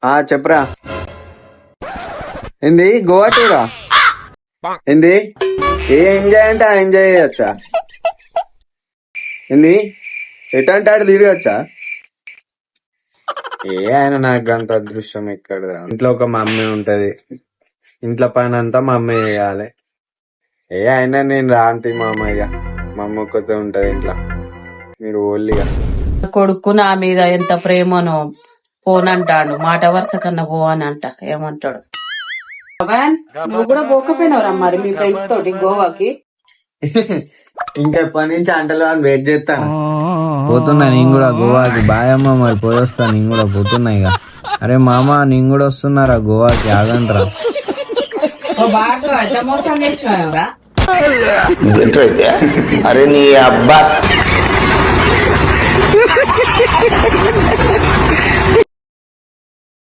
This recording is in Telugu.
చెప్పరా. ఏంది గోవా టూరా? ఏంది ఏ ఎంజాయ్ అంటే ఆ ఎంజాయ్ చేయొచ్చా? ఏంది ఎటంటే ఆడు తిరగచ్చా? ఆయన నాకు అంత అదృష్టం ఎక్కడ. ఇంట్లో ఒక మమ్మీ ఉంటది, ఇంట్లో పని అంతా మా అమ్మ చేయాలి. అయినా నేను రాంతి మామయ్య, మా అమ్మ ఒక్కతే ఉంటది ఇంట్లో. మీరు ఓల్లిగా కొడుకు నా మీద ఎంత ప్రేమనో పోనంటాడు. మాట వరుస కన్నా పో అని అంట. ఏమంటాడు? నువ్వు కూడా పోకపోయినావురా మరి మీ ఫ్రెండ్స్ తోటి గోవాకి? ఇంకా ఎప్పటి నుంచి అంటలు అని వెయిట్ చేస్తాను. పోతున్నా నేను కూడా గోవాకి. బాయ్ అమ్మ, మరి పోయొస్తా నేను కూడా. పోతున్నా ఇక. అరే మామ, నేను కూడా వస్తున్నారా గోవాకి, ఆగండ్రా. బాగా మోసం చేసినావురా. అరే నీ అబ్బా